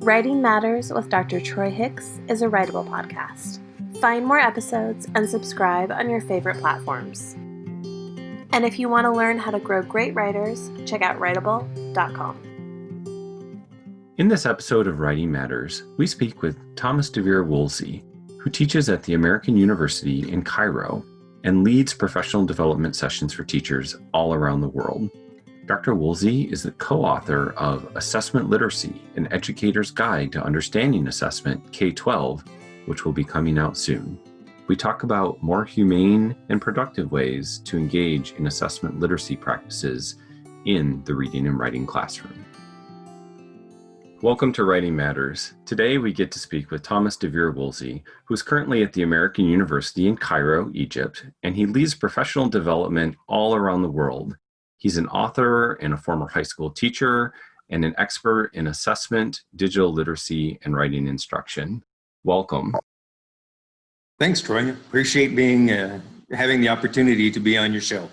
Writing Matters with Dr. Troy Hicks is a Writable podcast. Find more episodes and subscribe on your favorite platforms. And if you want to learn how to grow great writers, check out writable.com. In this episode of Writing Matters, we speak with Thomas DeVere Wolsey, who teaches at the American University in Cairo and leads professional development sessions for teachers all around the world. Dr. Wolsey is the co-author of Assessment Literacy, an Educator's Guide to Understanding Assessment, K-12, which will be coming out soon. We talk about more humane and productive ways to engage in assessment literacy practices in the reading and writing classroom. Welcome to Writing Matters. Today we get to speak with Thomas DeVere Wolsey, who is currently at the American University in Cairo, Egypt, and he leads professional development all around the world. He's an author and a former high school teacher and an expert in assessment, digital literacy, and writing instruction. Welcome. Thanks, Troy. Appreciate having the opportunity to be on your show.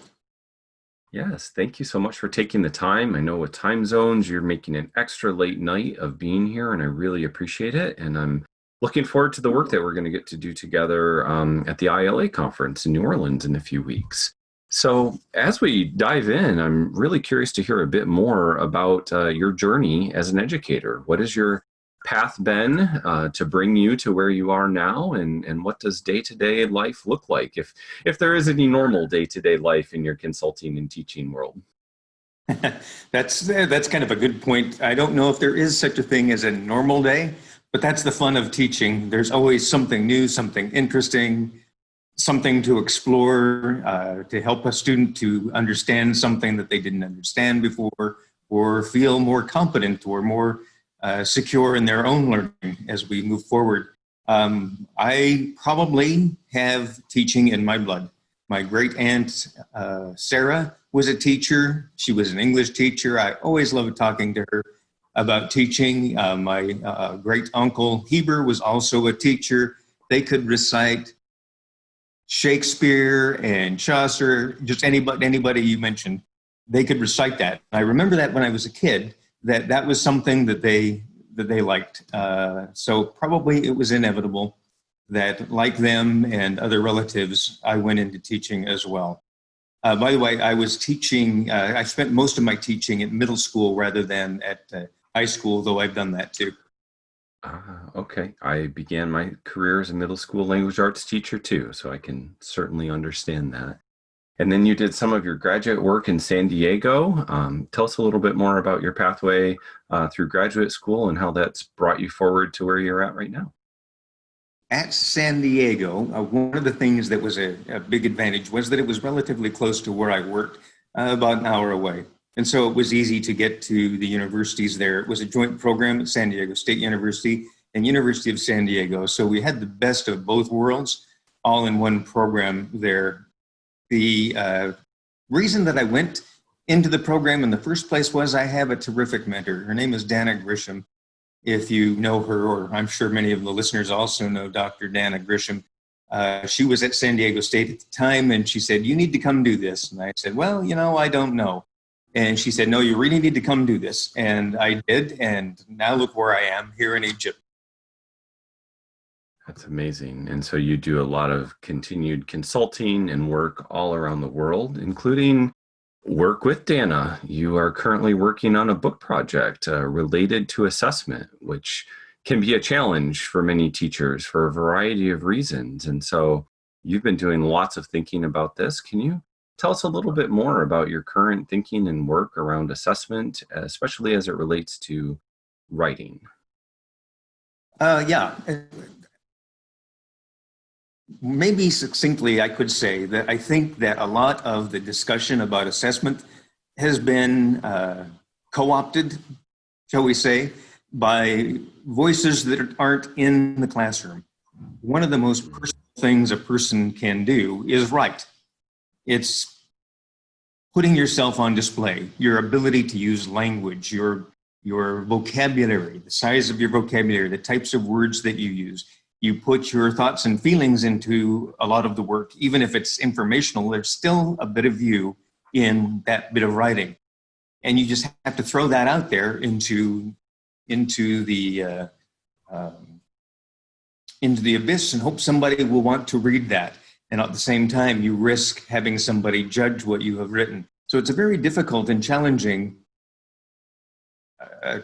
Yes, thank you so much for taking the time. I know with time zones, you're making an extra late night of being here, and I really appreciate it. And I'm looking forward to the work that we're going to get to do together at the ILA conference in New Orleans in a few weeks. So as we dive in, I'm really curious to hear a bit more about your journey as an educator. What has your path been to bring you to where you are now, and what does day-to-day life look like, if there is any normal day-to-day life in your consulting and teaching world? That's kind of a good point. I don't know if there is such a thing as a normal day, but that's the fun of teaching. There's always something new, something interesting, something to explore, to help a student to understand something that they didn't understand before, or feel more competent or more secure in their own learning as we move forward. I probably have teaching in my blood. My great aunt, Sarah, was a teacher. She was an English teacher. I always loved talking to her about teaching. My great uncle, Heber, was also a teacher. They could recite Shakespeare and Chaucer, just anybody you mentioned, they could recite that. I remember that when I was a kid, that was something that they liked. So probably it was inevitable that, like them and other relatives, I went into teaching as well. By the way, I was teaching, I spent most of my teaching at middle school rather than at high school, though I've done that too. Okay. I began my career as a middle school language arts teacher too, so I can certainly understand that. And then you did some of your graduate work in San Diego. Tell us a little bit more about your pathway through graduate school and how that's brought you forward to where you're at right now. At San Diego, one of the things that was a big advantage was that it was relatively close to where I worked, about an hour away. And so it was easy to get to the universities there. It was a joint program at San Diego State University and University of San Diego. So we had the best of both worlds all in one program there. The reason that I went into the program in the first place was I have a terrific mentor. Her name is Dana Grisham. If you know her, or I'm sure many of the listeners also know Dr. Dana Grisham. She was at San Diego State at the time, and she said, "You need to come do this." And I said, "Well, I don't know." And she said, "No, you really need to come do this." And I did, and now look where I am here in Egypt. That's amazing. And so you do a lot of continued consulting and work all around the world, including work with Dana. You are currently working on a book project related to assessment, which can be a challenge for many teachers for a variety of reasons. And so you've been doing lots of thinking about this. Can you tell us a little bit more about your current thinking and work around assessment, especially as it relates to writing? Yeah. Maybe succinctly, I could say that I think that a lot of the discussion about assessment has been co-opted, shall we say, by voices that aren't in the classroom. One of the most personal things a person can do is write. It's putting yourself on display, your ability to use language, your vocabulary, the size of your vocabulary, the types of words that you use. You put your thoughts and feelings into a lot of the work. Even if it's informational, there's still a bit of you in that bit of writing. And you just have to throw that out there into into the abyss and hope somebody will want to read that. And at the same time, you risk having somebody judge what you have written. So it's a very difficult and challenging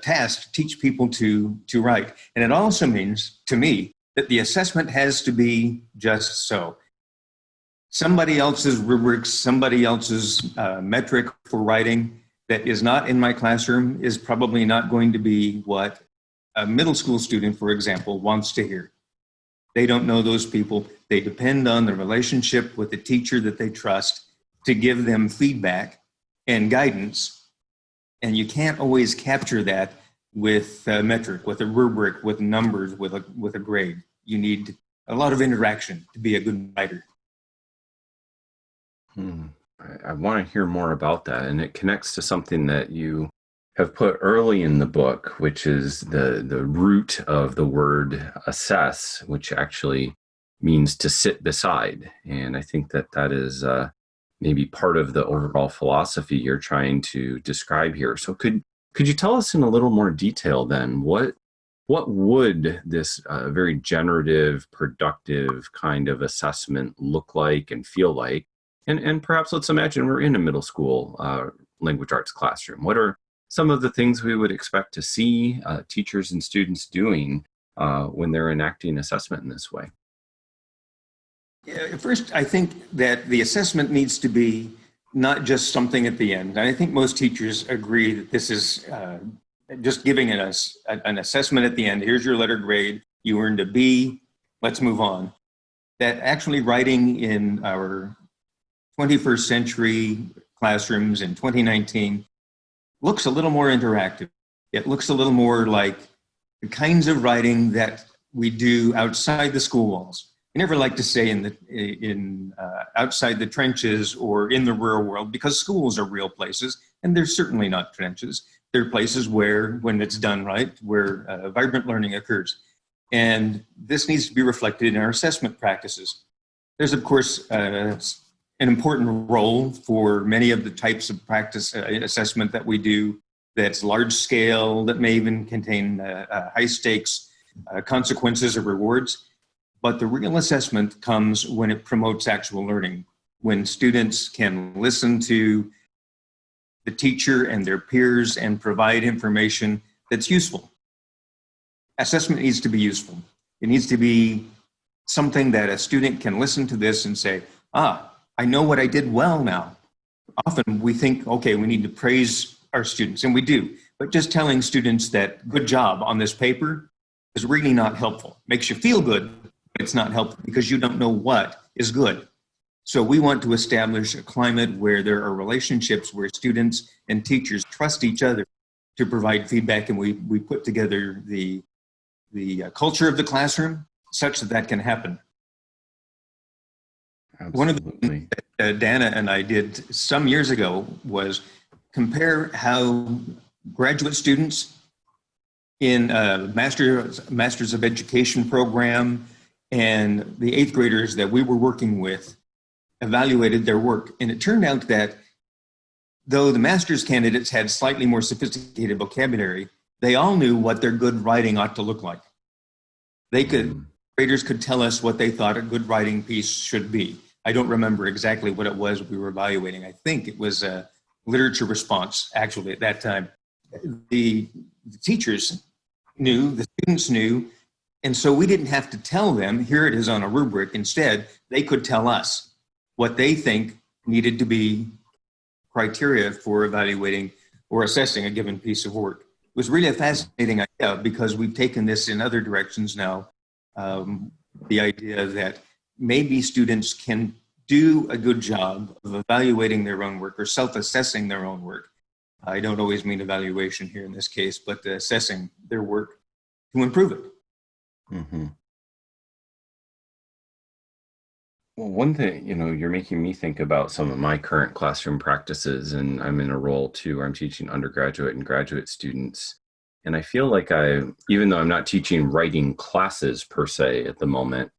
task to teach people to write. And it also means, to me, that the assessment has to be just so. Somebody else's rubric, somebody else's metric for writing that is not in my classroom is probably not going to be what a middle school student, for example, wants to hear. They don't know those people. They depend on the relationship with the teacher that they trust to give them feedback and guidance. And you can't always capture that with a metric, with a rubric, with numbers, with a grade. You need a lot of interaction to be a good writer. I want to hear more about that. And it connects to something that you have put early in the book, which is the root of the word assess, which actually means to sit beside. And I think that is maybe part of the overall philosophy you're trying to describe here. So could you tell us in a little more detail then, what would this very generative, productive kind of assessment look like and feel like? And perhaps let's imagine we're in a middle school language arts classroom. What are some of the things we would expect to see teachers and students doing when they're enacting assessment in this way? Yeah, first, I think that the assessment needs to be not just something at the end. And I think most teachers agree that this is just giving us an assessment at the end. Here's your letter grade. You earned a B. Let's move on. That actually writing in our 21st century classrooms in 2019 looks a little more interactive. It looks a little more like the kinds of writing that we do outside the school walls. I never like to say outside the trenches or in the real world, because schools are real places, and they're certainly not trenches. They're places where, when it's done right, where vibrant learning occurs. And this needs to be reflected in our assessment practices. There's, of course, an important role for many of the types of practice assessment that we do that's large scale, that may even contain high stakes consequences or rewards. But the real assessment comes when it promotes actual learning, when students can listen to the teacher and their peers and provide information that's useful. Assessment needs to be useful. It needs to be something that a student can listen to this and say, I know what I did well now. Often we think, okay, we need to praise our students, and we do. But just telling students that good job on this paper is really not helpful. Makes you feel good, but it's not helpful because you don't know what is good. So we want to establish a climate where there are relationships where students and teachers trust each other to provide feedback, and we put together the culture of the classroom such that can happen. Absolutely. One of the things that Dana and I did some years ago was compare how graduate students in a Masters of Education program and the eighth graders that we were working with evaluated their work. And it turned out that though the master's candidates had slightly more sophisticated vocabulary, they all knew what their good writing ought to look like. Graders could tell us what they thought a good writing piece should be. I don't remember exactly what it was we were evaluating. I think it was a literature response, actually, at that time. The teachers knew, the students knew, and so we didn't have to tell them, here it is on a rubric. Instead, they could tell us what they think needed to be criteria for evaluating or assessing a given piece of work. It was really a fascinating idea because we've taken this in other directions now. The idea that maybe students can do a good job of evaluating their own work or self-assessing their own work. I don't always mean evaluation here in this case, but assessing their work to improve it. Mm-hmm. Well, one thing, you're making me think about some of my current classroom practices, and I'm in a role too where I'm teaching undergraduate and graduate students. And I feel like even though I'm not teaching writing classes per se at the moment,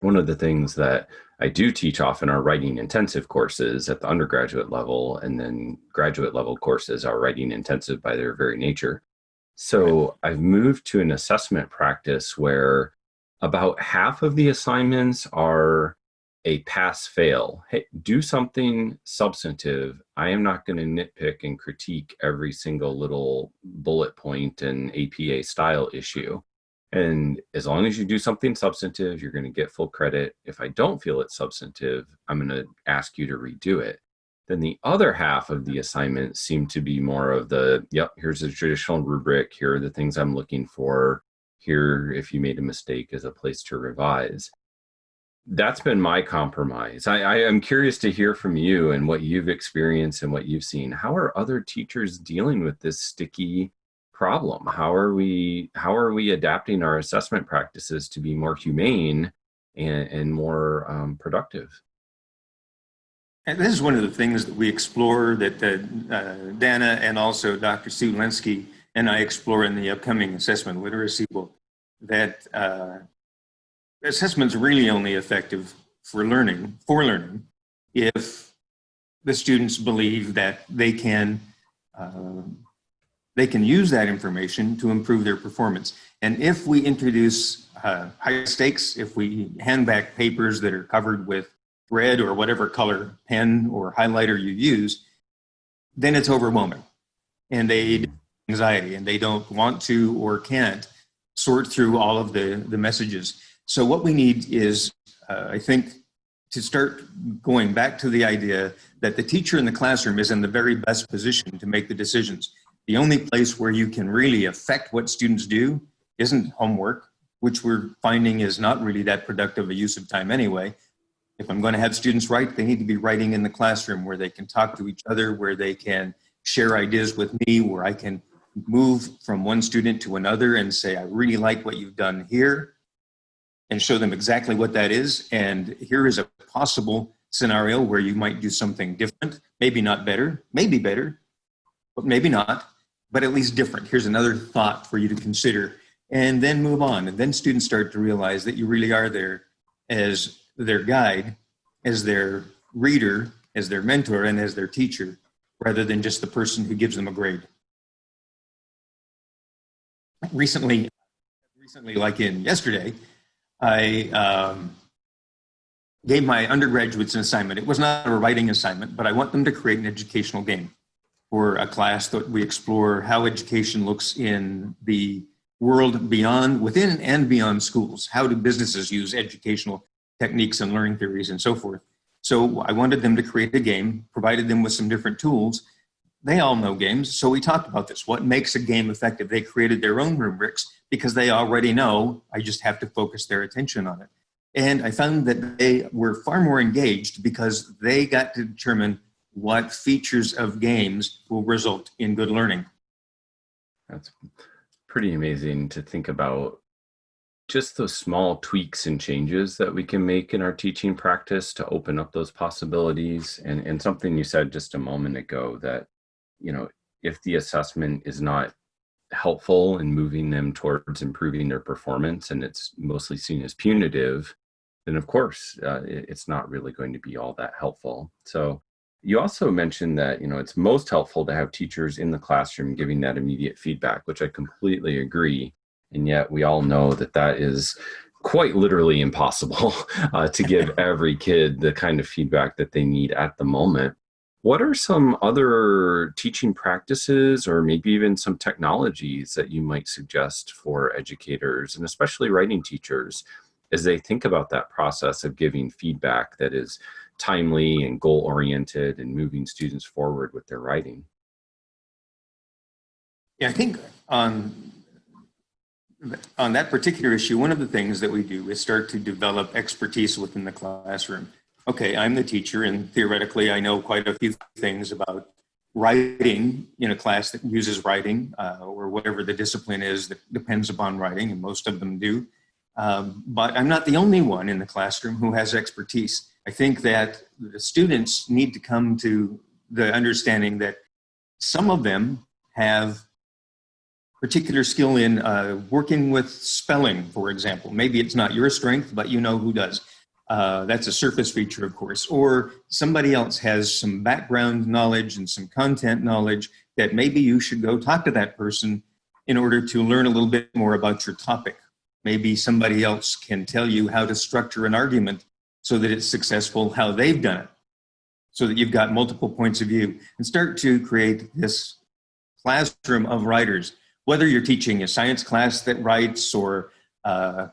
one of the things that I do teach often are writing intensive courses at the undergraduate level, and then graduate level courses are writing intensive by their very nature. So I've moved to an assessment practice where about half of the assignments are a pass fail. Hey, do something substantive. I am not going to nitpick and critique every single little bullet point and APA style issue. And as long as you do something substantive, you're going to get full credit. If I don't feel it's substantive, I'm going to ask you to redo it. Then the other half of the assignments seem to be more of the, yep, here's a traditional rubric. Here are the things I'm looking for. Here, if you made a mistake, is a place to revise. That's been my compromise. I am curious to hear from you and what you've experienced and what you've seen. How are other teachers dealing with this sticky problem? How are we adapting our assessment practices to be more humane and more productive? And this is one of the things that we explore, that Dana and also Dr. Sue Lenski and I explore in the upcoming assessment literacy book, that assessment's really only effective for learning if the students believe that they can use that information to improve their performance. And if we introduce high stakes, if we hand back papers that are covered with red or whatever color pen or highlighter you use, then it's overwhelming. And they have anxiety and they don't want to or can't sort through all of the messages. So what we need is, I think, to start going back to the idea that the teacher in the classroom is in the very best position to make the decisions. The only place where you can really affect what students do isn't homework, which we're finding is not really that productive a use of time anyway. If I'm going to have students write, they need to be writing in the classroom where they can talk to each other, where they can share ideas with me, where I can move from one student to another and say, I really like what you've done here, and show them exactly what that is. And here is a possible scenario where you might do something different, maybe not better, maybe better, but maybe not, but at least different. Here's another thought for you to consider, and then move on. And then students start to realize that you really are there as their guide, as their reader, as their mentor, and as their teacher, rather than just the person who gives them a grade. Recently, like in yesterday, I gave my undergraduates an assignment. It was not a writing assignment, but I want them to create an educational game for a class that we explore how education looks in the world beyond, within and beyond schools. How do businesses use educational techniques and learning theories and so forth? So I wanted them to create a game, provided them with some different tools. They all know games, so we talked about this. What makes a game effective? They created their own rubrics because they already know. I just have to focus their attention on it. And I found that they were far more engaged because they got to determine what features of games will result in good learning. That's pretty amazing to think about, just those small tweaks and changes that we can make in our teaching practice to open up those possibilities. And something you said just a moment ago, that, you know, if the assessment is not helpful in moving them towards improving their performance and it's mostly seen as punitive, then of course it's not really going to be all that helpful. So you also mentioned that, you know, it's most helpful to have teachers in the classroom giving that immediate feedback, which I completely agree. And yet we all know that that is quite literally impossible to give every kid the kind of feedback that they need at the moment. What are some other teaching practices or maybe even some technologies that you might suggest for educators and especially writing teachers as they think about that process of giving feedback that is timely and goal-oriented and moving students forward with their writing? Yeah, I think on that particular issue, one of the things that we do is start to develop expertise within the classroom. Okay, I'm the teacher, and theoretically, I know quite a few things about writing in a class that uses writing, or whatever the discipline is that depends upon writing, and most of them do. But I'm not the only one in the classroom who has expertise. I think that the students need to come to the understanding that some of them have particular skill in working with spelling, for example. Maybe it's not your strength, but you know who does. That's a surface feature, of course. Or somebody else has some background knowledge and some content knowledge that maybe you should go talk to that person in order to learn a little bit more about your topic. Maybe somebody else can tell you how to structure an argument so that it's successful, how they've done it, so that you've got multiple points of view, and start to create this classroom of writers. Whether you're teaching a science class that writes, or a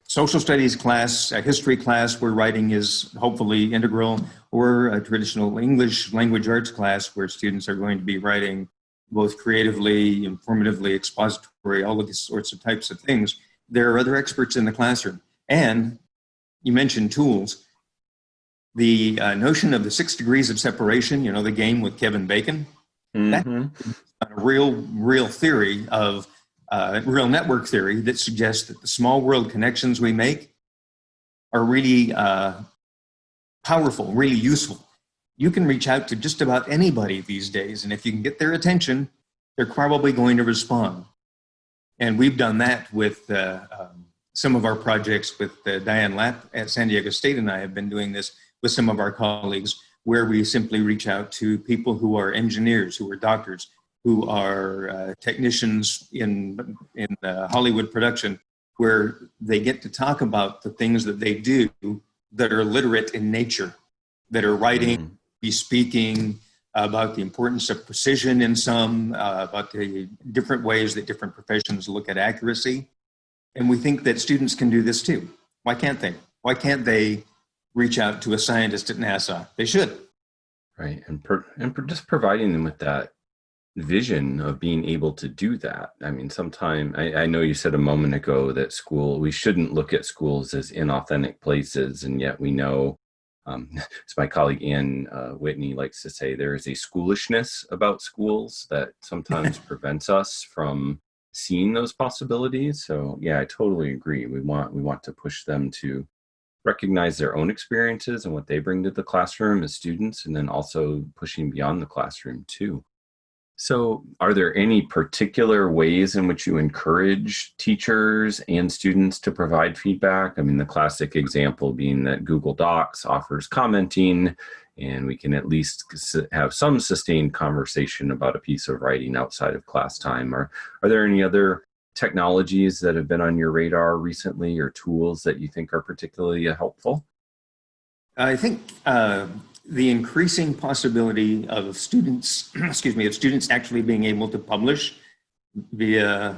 social studies class, a history class where writing is hopefully integral, or a traditional English language arts class where students are going to be writing both creatively, informatively, expository, all of these sorts of types of things. There are other experts in the classroom. And you mentioned tools. The notion of the 6 degrees of separation, you know, the game with Kevin Bacon, that's a real theory of, real network theory that suggests that the small world connections we make are really powerful, really useful. You can reach out to just about anybody these days, and if you can get their attention, they're probably going to respond. And we've done that with some of our projects with Diane Lapp at San Diego State, and I have been doing this with some of our colleagues, where we simply reach out to people who are engineers, who are doctors, who are technicians in Hollywood production, where they get to talk about the things that they do that are literate in nature, that are writing, be speaking about the importance of precision in some, about the different ways that different professions look at accuracy. And we think that students can do this too. Why can't they? Why can't they reach out to a scientist at NASA? They should. Right. And just providing them with that vision of being able to do that. I mean, sometime, I know you said a moment ago that we shouldn't look at schools as inauthentic places. And yet we know, as my colleague Ann Whitney likes to say, there is a schoolishness about schools that sometimes prevents us from seeing those possibilities. So yeah, I totally agree. We want to push them to recognize their own experiences and what they bring to the classroom as students, and then also pushing beyond the classroom too. So are there any particular ways in which you encourage teachers and students to provide feedback? I mean, the classic example being that Google Docs offers commenting, and we can at least have some sustained conversation about a piece of writing outside of class time. Or are there any other technologies that have been on your radar recently, or tools that you think are particularly helpful? I think the increasing possibility of students, of students actually being able to publish via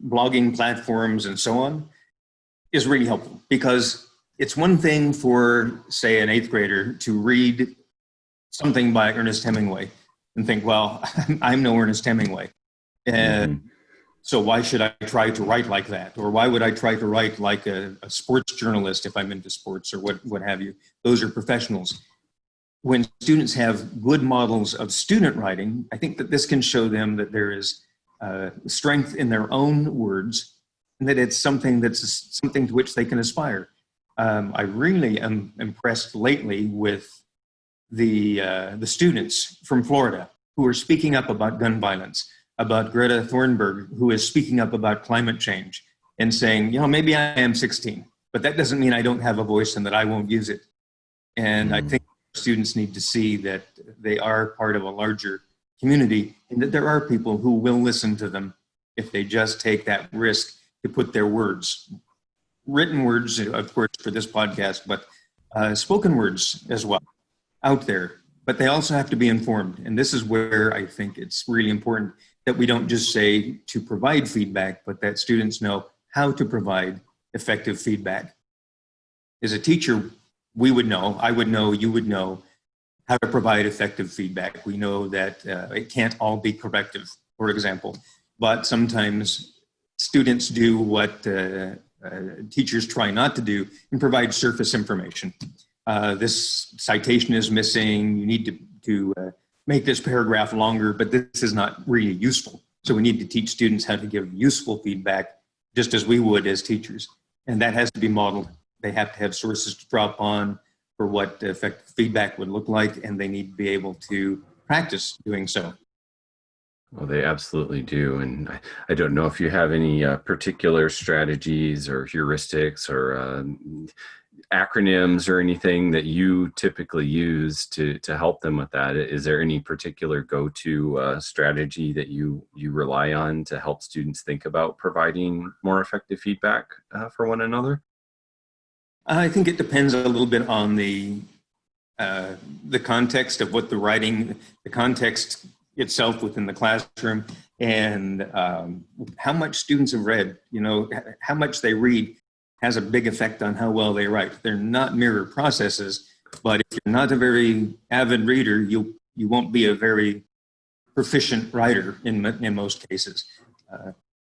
blogging platforms and so on is really helpful, because it's one thing for, say, an 8th grader to read something by Ernest Hemingway and think, well, I'm no Ernest Hemingway. And so why should I try to write like that? Or why would I try to write like a sports journalist if I'm into sports, or what have you? Those are professionals. When students have good models of student writing, I think that this can show them that there is strength in their own words, and that it's something to which they can aspire. I really am impressed lately with the students from Florida who are speaking up about gun violence, about Greta Thunberg, who is speaking up about climate change and saying, you know, maybe I am 16, but that doesn't mean I don't have a voice and that I won't use it. And I think students need to see that they are part of a larger community, and that there are people who will listen to them if they just take that risk to put their words, written words, of course, for this podcast, but spoken words as well, out there. But they also have to be informed. And this is where I think it's really important that we don't just say to provide feedback, but that students know how to provide effective feedback. As a teacher, we would know, I would know, you would know how to provide effective feedback. We know that it can't all be corrective, for example, but sometimes students do what teachers try not to do and provide surface information. This citation is missing, you need to make this paragraph longer, but this is not really useful. So we need to teach students how to give useful feedback, just as we would as teachers. And that has to be modeled. They have to have sources to draw upon for what effective feedback would look like, and they need to be able to practice doing so. Well, they absolutely do. And I don't know if you have any particular strategies or heuristics or acronyms or anything that you typically use to help them with that? Is there any particular go-to strategy that you rely on to help students think about providing more effective feedback for one another? I think it depends a little bit on the context of what the context itself within the classroom, and how much students have read. How much they read has a big effect on how well they write. They're not mirror processes, but if you're not a very avid reader, you won't be a very proficient writer in most cases.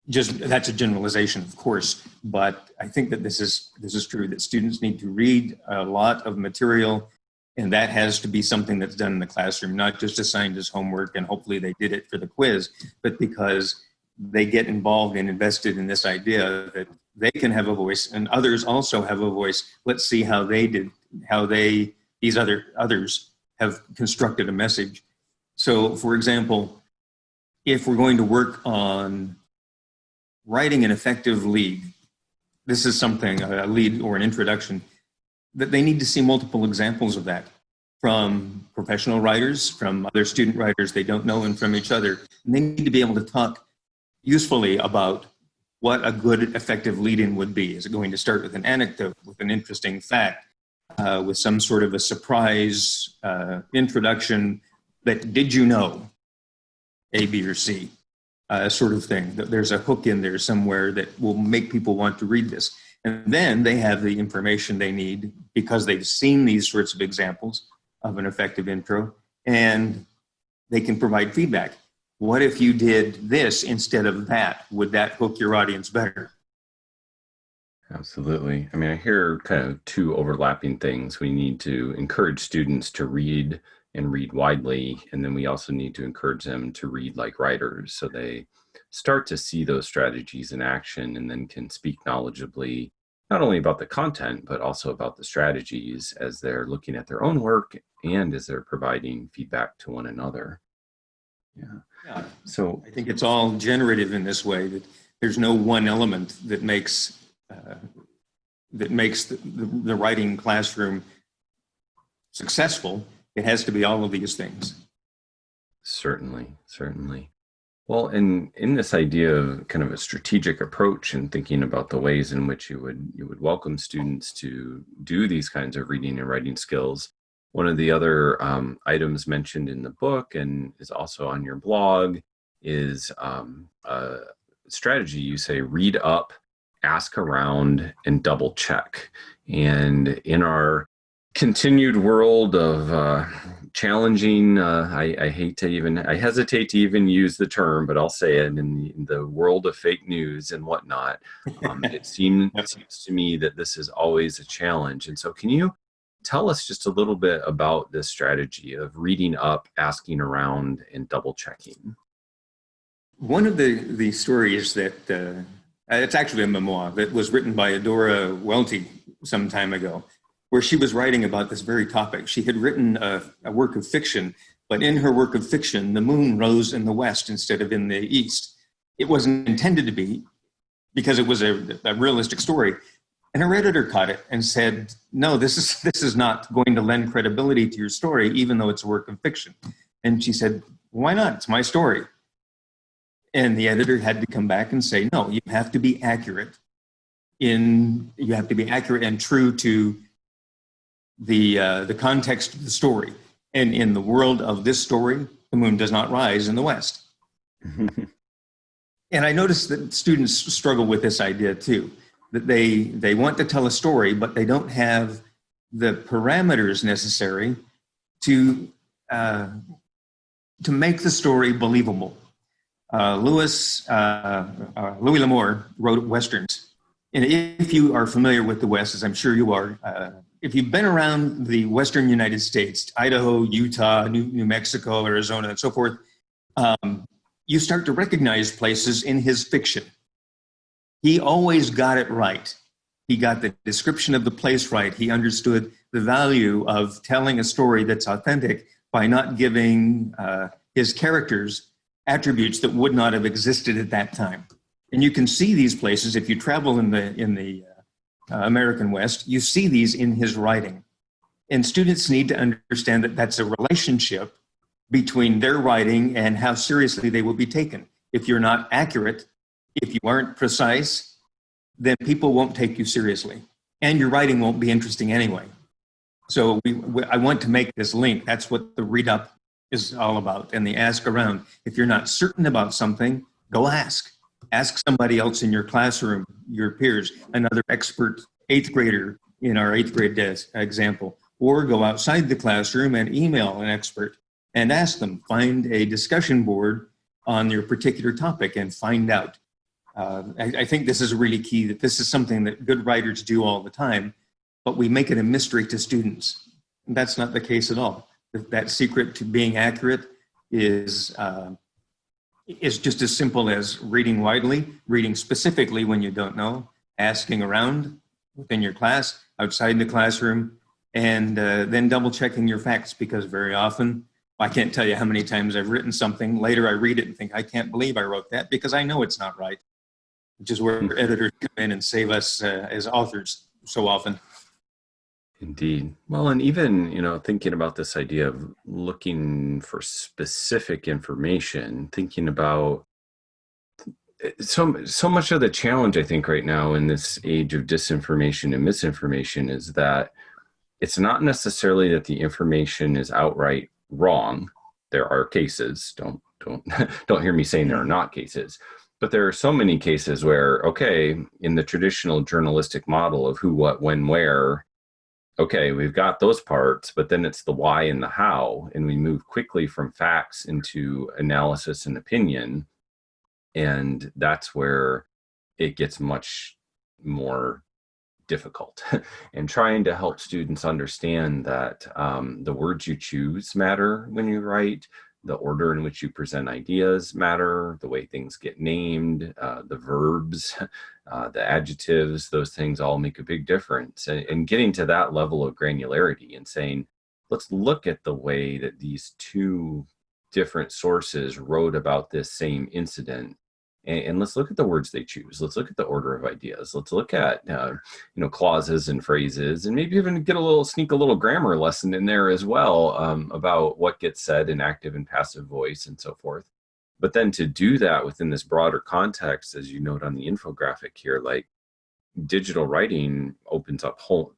That's a generalization, of course, but I think that this is true, that students need to read a lot of material, and that has to be something that's done in the classroom, not just assigned as homework and hopefully they did it for the quiz, but because they get involved and invested in this idea that they can have a voice and others also have a voice. Let's see how these others have constructed a message. So, for example, if we're going to work on writing an effective lead, this is something, a lead or an introduction, that they need to see multiple examples of that from professional writers, from other student writers they don't know, and from each other. And they need to be able to talk usefully about what a good, effective lead-in would be. Is it going to start with an anecdote, with an interesting fact, with some sort of a surprise introduction that, did you know, A, B, or C, sort of thing. There's a hook in there somewhere that will make people want to read this. And then they have the information they need because they've seen these sorts of examples of an effective intro, and they can provide feedback. What if you did this instead of that? Would that hook your audience better? Absolutely. I mean, I hear kind of two overlapping things. We need to encourage students to read and read widely, and then we also need to encourage them to read like writers, so they start to see those strategies in action and then can speak knowledgeably, not only about the content, but also about the strategies as they're looking at their own work and as they're providing feedback to one another. Yeah. So I think it's all generative in this way, that there's no one element that makes the writing classroom successful. It has to be all of these things. Certainly. Well, in this idea of kind of a strategic approach and thinking about the ways in which you would welcome students to do these kinds of reading and writing skills, one of the other items mentioned in the book and is also on your blog is a strategy. You say, read up, ask around, and double check. And in our continued world of challenging, I hesitate to even use the term, but I'll say it, in the world of fake news and whatnot, it seems to me that this is always a challenge. And so can you tell us just a little bit about this strategy of reading up, asking around, and double checking? One of the stories that, it's actually a memoir that was written by DeVere Wolsey some time ago, where she was writing about this very topic. She had written a work of fiction, but in her work of fiction, the moon rose in the west instead of in the east. It wasn't intended to be, because it was a realistic story. And her editor caught it and said, no, this is not going to lend credibility to your story, even though it's a work of fiction. And she said, why not? It's my story. And the editor had to come back and say, no, you have to be accurate and true to the context of the story. And in the world of this story, the moon does not rise in the west. And I noticed that students struggle with this idea too, that they want to tell a story, but they don't have the parameters necessary to make the story believable. Louis L'Amour wrote Westerns. And if you are familiar with the West, as I'm sure you are, if you've been around the Western United States, Idaho, Utah, New Mexico, Arizona, and so forth, you start to recognize places in his fiction. He always got it right. He got the description of the place right. He understood the value of telling a story that's authentic by not giving his characters attributes that would not have existed at that time. And you can see these places if you travel in the American West, you see these in his writing. And students need to understand that that's a relationship between their writing and how seriously they will be taken. If you're not accurate, if you aren't precise, then people won't take you seriously. And your writing won't be interesting anyway. So I want to make this link. That's what the read up is all about, and the ask around. If you're not certain about something, go ask. Ask somebody else in your classroom, your peers, another expert 8th grader in our 8th grade example, or go outside the classroom and email an expert and ask them. Find a discussion board on your particular topic and find out. I think this is really key, that this is something that good writers do all the time, but we make it a mystery to students. And that's not the case at all. That secret to being accurate is just as simple as reading widely, reading specifically when you don't know, asking around within your class, outside the classroom, and then double checking your facts, because very often, I can't tell you how many times I've written something, later I read it and think, I can't believe I wrote that, because I know it's not right, which is where editors come in and save us as authors so often. Indeed. Well, and even, thinking about this idea of looking for specific information, thinking about so much of the challenge, I think, right now in this age of disinformation and misinformation is that it's not necessarily that the information is outright wrong. There are cases, don't hear me saying there are not cases, but there are so many cases where, okay, in the traditional journalistic model of who, what, when, where, okay, we've got those parts, but then it's the why and the how, and we move quickly from facts into analysis and opinion, and that's where it gets much more difficult. And trying to help students understand that the words you choose matter when you write, the order in which you present ideas matter, the way things get named, the verbs, the adjectives, those things all make a big difference. And getting to that level of granularity and saying, let's look at the way that these two different sources wrote about this same incident. And let's look at the words they choose. Let's look at the order of ideas. Let's look at clauses and phrases, and maybe even sneak a little grammar lesson in there as well about what gets said in active and passive voice and so forth. But then to do that within this broader context, as you note on the infographic here, like digital writing opens up whole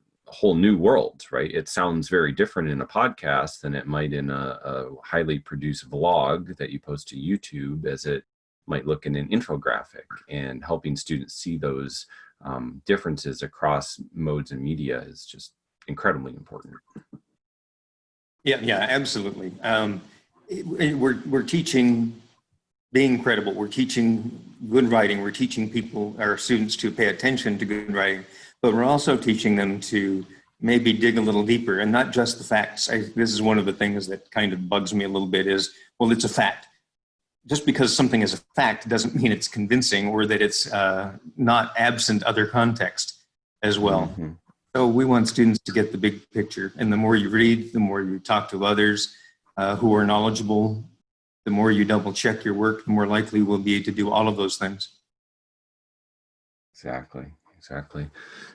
new worlds, right? It sounds very different in a podcast than it might in a highly produced vlog that you post to YouTube, as it might look in an infographic, and helping students see those differences across modes and media is just incredibly important. Yeah, absolutely. We're teaching being credible. We're teaching good writing. We're teaching our students to pay attention to good writing, but we're also teaching them to maybe dig a little deeper, and not just the facts. This is one of the things that kind of bugs me a little bit is, well, it's a fact. Just because something is a fact doesn't mean it's convincing, or that it's not absent other context as well. Mm-hmm. So we want students to get the big picture. And the more you read, the more you talk to others who are knowledgeable, the more you double check your work, the more likely we'll be to do all of those things. Exactly.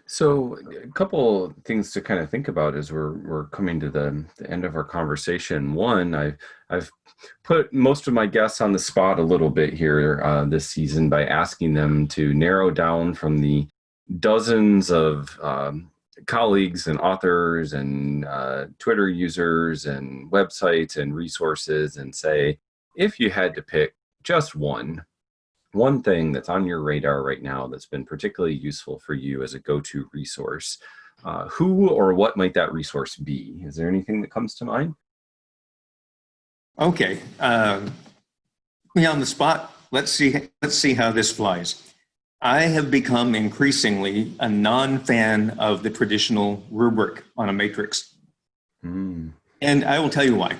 So a couple things to kind of think about as we're coming to the end of our conversation. One, I've put most of my guests on the spot a little bit here this season by asking them to narrow down from the dozens of colleagues and authors and Twitter users and websites and resources, and say, if you had to pick just one thing that's on your radar right now that's been particularly useful for you as a go-to resource, who or what might that resource be? Is there anything that comes to mind? Okay, me on the spot. Let's see how this flies. I have become increasingly a non-fan of the traditional rubric on a matrix. And I will tell you why.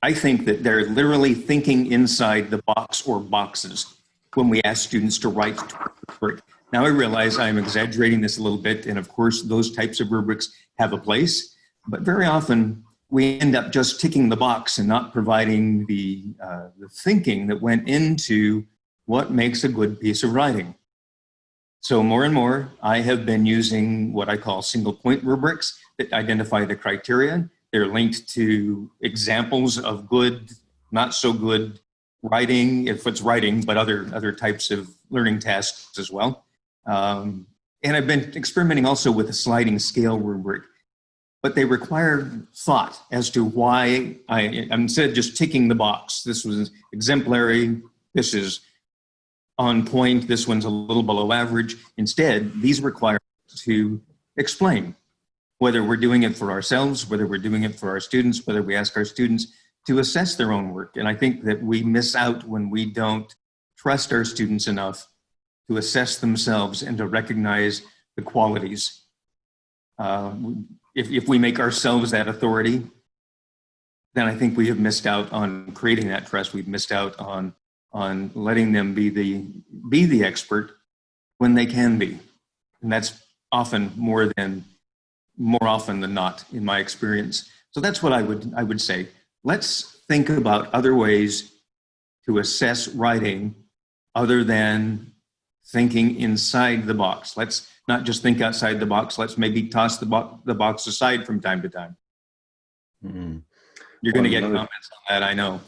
I think that they're literally thinking inside the box or boxes when we ask students to write. Now, I realize I'm exaggerating this a little bit, and of course, those types of rubrics have a place, but very often we end up just ticking the box and not providing the thinking that went into what makes a good piece of writing. So more and more, I have been using what I call single point rubrics that identify the criteria. They're linked to examples of good, not so good writing, if it's writing, but other types of learning tasks as well. And I've been experimenting also with a sliding scale rubric, but they require thought as to why instead of just ticking the box, this was exemplary, this is on point, this one's a little below average. Instead, these require to explain whether we're doing it for ourselves, whether we're doing it for our students, whether we ask our students to assess their own work. And I think that we miss out when we don't trust our students enough to assess themselves and to recognize the qualities. If we make ourselves that authority, then I think we have missed out on creating that trust. We've missed out on letting them be the expert when they can be. And that's often more often than not in my experience. So that's what I would say. Let's think about other ways to assess writing other than thinking inside the box. Let's not just think outside the box. Let's maybe toss the box aside from time to time. Mm-hmm. You're going to get comments on that, I know.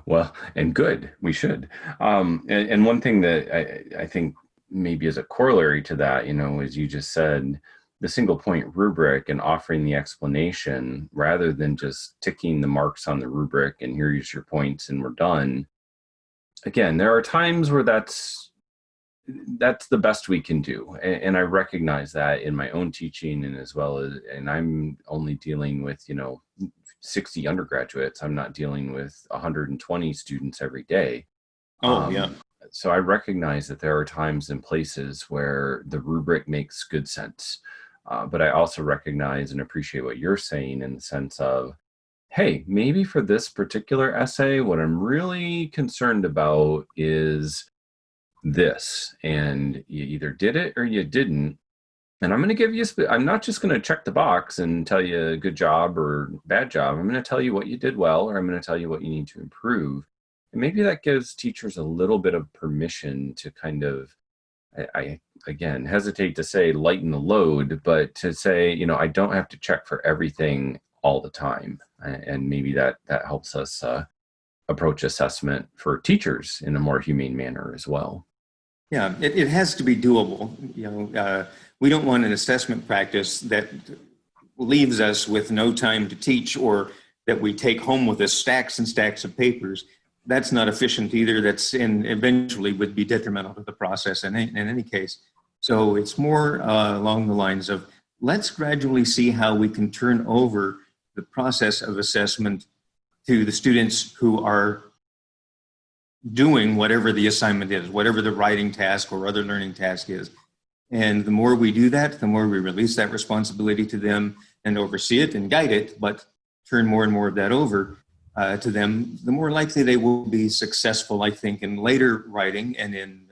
Well, and good, we should. And one thing that I think maybe as a corollary to that, as you just said, the single point rubric and offering the explanation rather than just ticking the marks on the rubric and here's your points and we're done. Again, there are times where that's the best we can do. And I recognize that in my own teaching and I'm only dealing with, 60 undergraduates. I'm not dealing with 120 students every day. Yeah. So I recognize that there are times and places where the rubric makes good sense. But I also recognize and appreciate what you're saying in the sense of, hey, maybe for this particular essay, what I'm really concerned about is this. And you either did it or you didn't. And I'm going to give you, I'm not just going to check the box and tell you good job or bad job. I'm going to tell you what you did well, or I'm going to tell you what you need to improve. And maybe that gives teachers a little bit of permission to kind of, I again, hesitate to say lighten the load, but to say, I don't have to check for everything all the time. And maybe that helps us approach assessment for teachers in a more humane manner as well. Yeah, it has to be doable. We don't want an assessment practice that leaves us with no time to teach or that we take home with us stacks and stacks of papers. That's not efficient either. And eventually would be detrimental to the process in any case. So it's more along the lines of let's gradually see how we can turn over the process of assessment to the students who are doing whatever the assignment is, whatever the writing task or other learning task is. And the more we do that, the more we release that responsibility to them and oversee it and guide it, but turn more and more of that over to them, the more likely they will be successful, I think, in later writing and in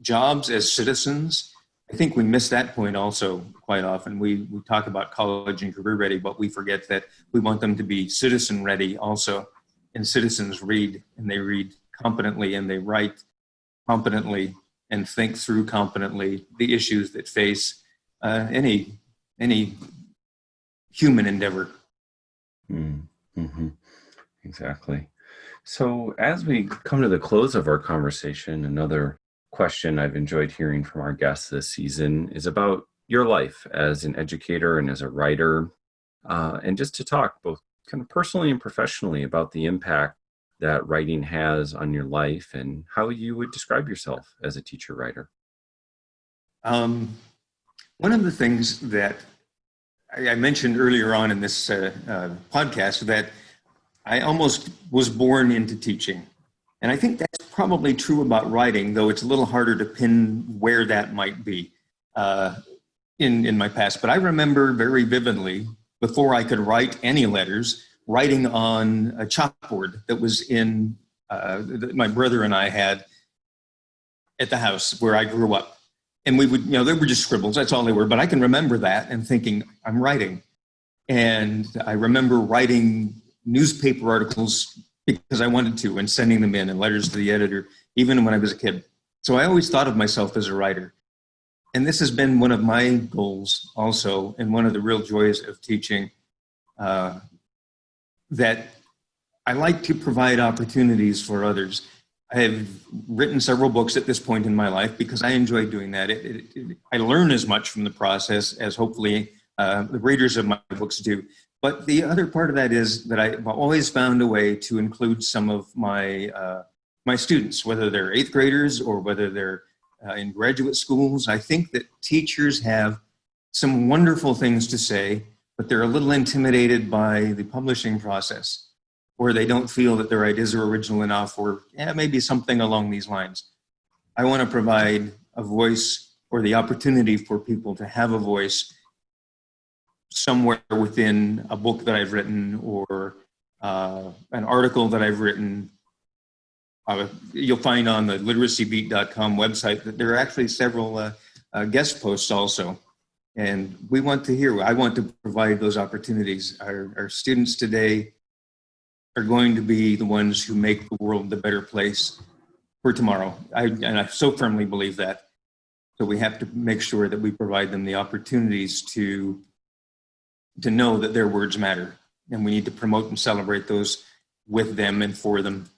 jobs as citizens. I think we miss that point also quite often. We talk about college and career ready, but we forget that we want them to be citizen ready also. And citizens read, and they read competently, and they write competently, and think through competently the issues that face any human endeavor. Mm-hmm. Exactly. So as we come to the close of our conversation, another question I've enjoyed hearing from our guests this season is about your life as an educator and as a writer, and just to talk both kind of personally and professionally about the impact that writing has on your life and how you would describe yourself as a teacher writer. One of the things that I mentioned earlier on in this podcast that I almost was born into teaching. And I think that's probably true about writing, though it's a little harder to pin where that might be in my past. But I remember very vividly, before I could write any letters, writing on a chalkboard that was in my brother and I had at the house where I grew up. And we would, they were just scribbles, that's all they were. But I can remember that and thinking, I'm writing. And I remember writing newspaper articles because I wanted to and sending them in and letters to the editor, even when I was a kid. So I always thought of myself as a writer. And this has been one of my goals also, and one of the real joys of teaching, that I like to provide opportunities for others. I have written several books at this point in my life because I enjoy doing that. I learn as much from the process as hopefully the readers of my books do. But the other part of that is that I've always found a way to include some of my my students, whether they're 8th graders or whether they're in graduate schools. I think that teachers have some wonderful things to say, but they're a little intimidated by the publishing process, or they don't feel that their ideas are original enough, or maybe something along these lines. I want to provide a voice or the opportunity for people to have a voice somewhere within a book that I've written or an article that I've written. You'll find on the literacybeat.com website that there are actually several guest posts also. And we want to hear, I want to provide those opportunities. Our students today are going to be the ones who make the world a better place for tomorrow. And I so firmly believe that. So we have to make sure that we provide them the opportunities to know that their words matter. And we need to promote and celebrate those with them and for them.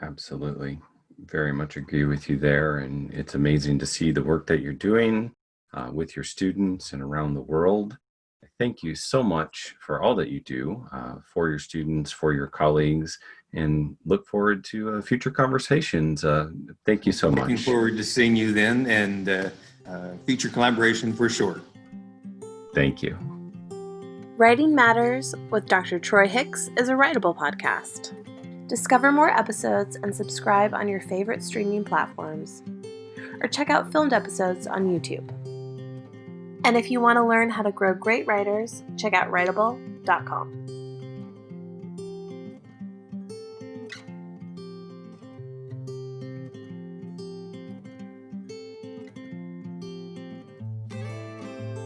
Absolutely. Very much agree with you there. And it's amazing to see the work that you're doing with your students and around the world. Thank you so much for all that you do for your students, for your colleagues, and look forward to future conversations. Thank you so much. Looking forward to seeing you then, and future collaboration for sure. Thank you. Writing Matters with Dr. Troy Hicks is a writable podcast. Discover more episodes and subscribe on your favorite streaming platforms, or check out filmed episodes on YouTube. And if you want to learn how to grow great writers, check out writable.com.